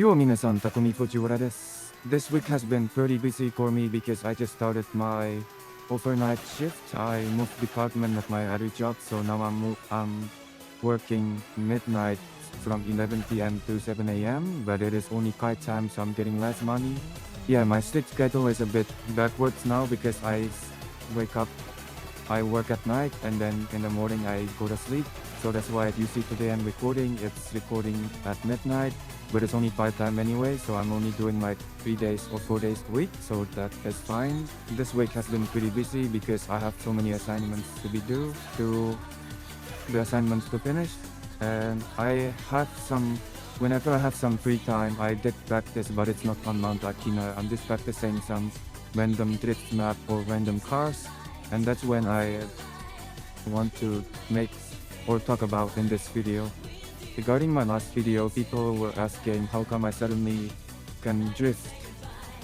Yo, minasan, Takumi Fujiwara desu. This week has been pretty busy for me because I just started my overnight shift. I moved department at my other job, so now I'm working midnight from 11 p.m. to 7 a.m. But it is only kite time, so I'm getting less money. Yeah, my sleep schedule is a bit backwards now because wake up, I work at night, and then in the morning I go to sleep. So that's why you see today I'm recording. It's recording at midnight, but it's only part-time anyway, so I'm only doing like 3 days or 4 days a week, so that is fine. This week has been pretty busy because I have so many assignments to be due, the assignments to finish, and whenever I have some free time, I did practice, but it's not on Mt Akina. I'm just practicing some random drift map or random cars, and that's when I want to make or talk about in this video. Regarding my last video, people were asking how come I suddenly can drift.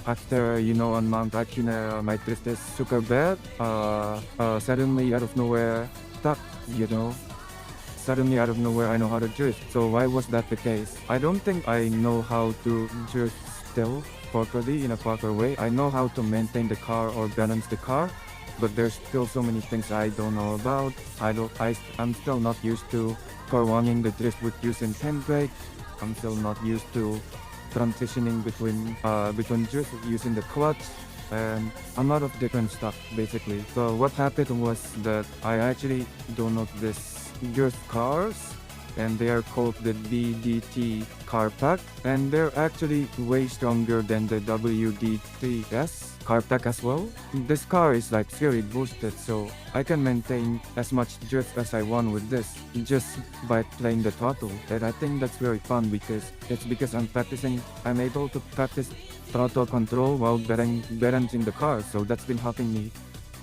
After, on Mt Akina, my drift is super bad. Suddenly out of nowhere, suddenly out of nowhere I know how to drift. So why was that the case? I don't think I know how to drift still properly in a proper way. I know how to maintain the car or balance the car, but there's still so many things I don't know about. I'm still not used to prolonging the drift with using handbrake. I'm still not used to transitioning between drift using the clutch, and a lot of different stuff basically. So what happened was that I actually downloaded this drift cars, and they are called the BDT car pack, and they're actually way stronger than the WD3S car pack as well. This car is like very boosted, so I can maintain as much drift as I want with this just by playing the throttle, and I think that's very fun because I'm able to practice throttle control while balancing the car, so that's been helping me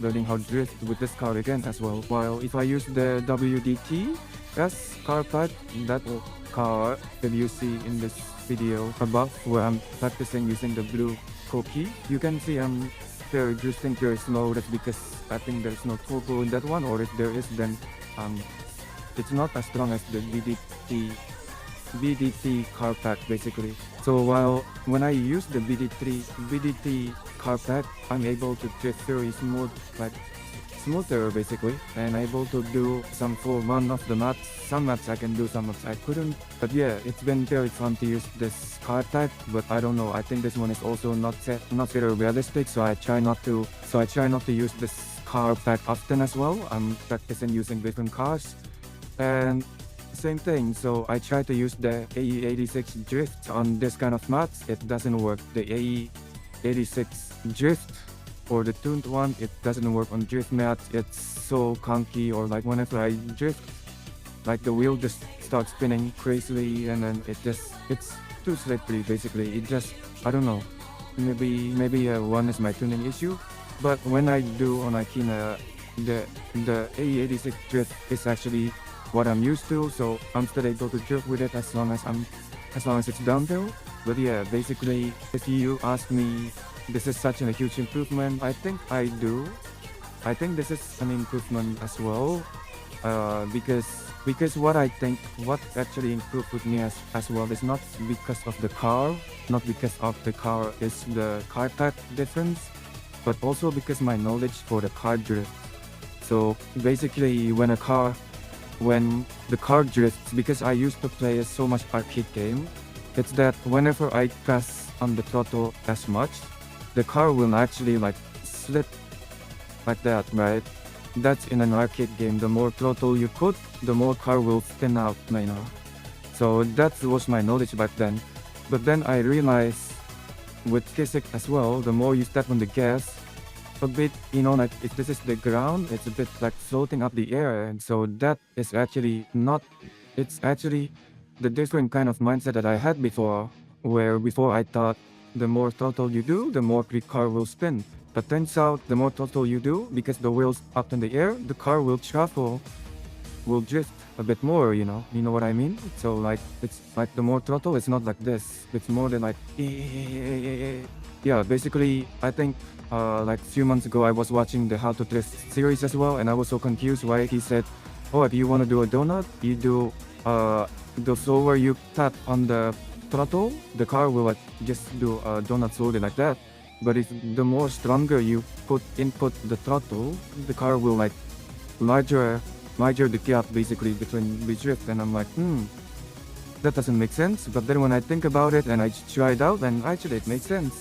learning how to drift with this car again as well. While if I use the WDT-S car pack, that car that you see in this video above where I'm practicing using the blue cookie, you can see I'm drifting very slow. That's because I think there's no turbo in that one, or if there is, then it's not as strong as the BDT car pack basically. So when I use the BDT car pack, I'm able to drift very smoother basically, and able to do some full run of the maps. Some maps I can do, some maps I couldn't. But yeah, it's been very fun to use this car type, but I don't know, I think this one is also not very realistic, so I try not to use this car pack often as well. I'm practicing using different cars, and same thing, so I try to use the AE86 drift on this kind of maps. It doesn't work. The AE86 drift or the tuned one, it doesn't work on drift mats. It's so clunky, or like whenever I drift, like the wheel just starts spinning crazily, and then it's too slippery basically. I don't know, maybe one is my tuning issue, but when I do on Akina, the AE86 drift is actually what I'm used to, so I'm still able to drift with it as long as it's downhill. But yeah, basically, if you ask me, this is such a huge improvement. I think I do. I think this is an improvement as well, because what actually improved with me as well is not because of the car, is the car pack difference, but also because my knowledge for the car drift. So basically, when the car drifts, because I used to play so much arcade game, it's that whenever I press on the throttle as much, the car will actually like slip like that, right? That's in an arcade game. The more throttle you put, the more car will spin out, So that was my knowledge back then. But then I realized with physics as well, the more you step on the gas, a bit, like if this is the ground, it's a bit like floating up the air, and so that is actually it's actually the different kind of mindset that I had before, where before I thought the more throttle you do, the more the car will spin. But turns out the more throttle you do, because the wheel's up in the air, the car will drift a bit more, you know what I mean? So like, it's like the more throttle, it's not like this, it's more than like, yeah, basically, I think like a few months ago I was watching the How to Drift series as well, and I was so confused why he said, oh, if you want to do a donut, you do the slower you tap on the throttle, the car will like just do a donut slowly like that. But if the more stronger you input the throttle, the car will like larger the gap basically between we drift. And I'm like, that doesn't make sense. But then when I think about it and I try it out, then actually it makes sense,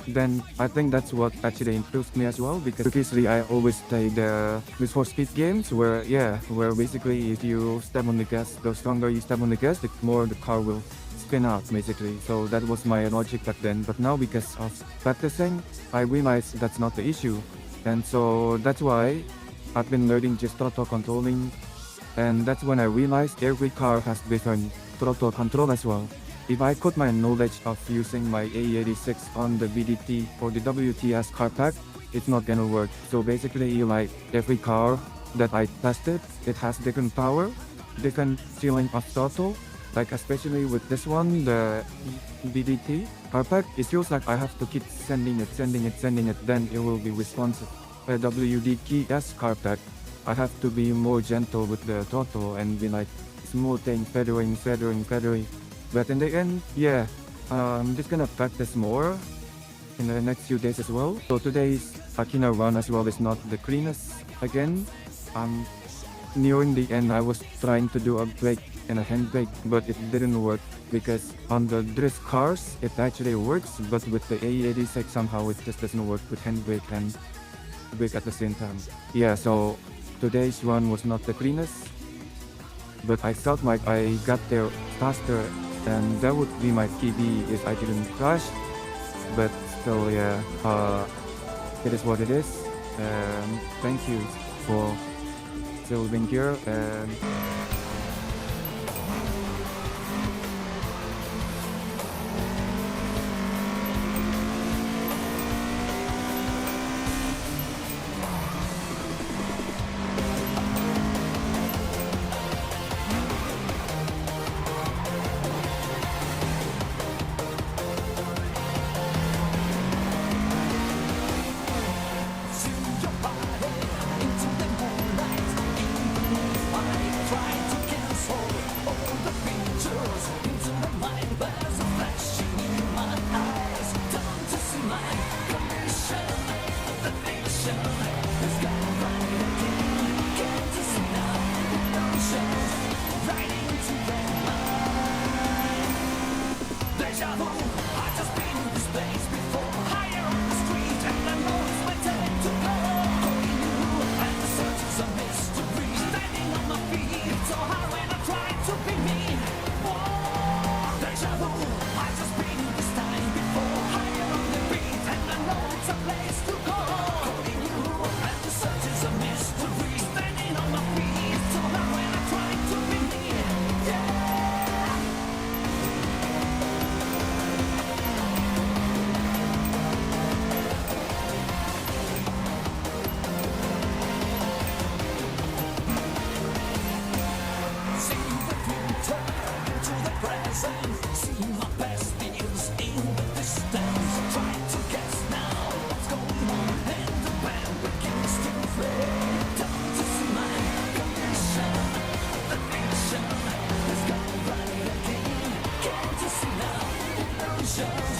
Then I think that's what actually improved me as well, because previously I always played these 4-speed games where basically if you step on the gas, the stronger you step on the gas, the more the car will spin out basically. So that was my logic back then. But now because of practicing, I realized that's not the issue. And so that's why I've been learning just throttle controlling. And that's when I realized every car has different throttle control as well. If I put my knowledge of using my A86 on the VDT or the WTS car pack, it's not gonna work. So basically, like every car that I tested, it has different power, different feeling of throttle. Like especially with this one, the VDT car pack, it feels like I have to keep sending it, then it will be responsive. A WDTS car pack, I have to be more gentle with the throttle and be like smoothing, feathering. But in the end, I'm just gonna practice more in the next few days as well. So today's Akina run as well is not the cleanest again. Nearing the end, I was trying to do a brake and a handbrake, but it didn't work because on the drift cars, it actually works, but with the A86 somehow it just doesn't work with handbrake and brake at the same time. So today's run was not the cleanest, but I felt like I got there faster. And that would be my PB if I didn't crash. But still, it is what it is. Thank you for still being here. Show.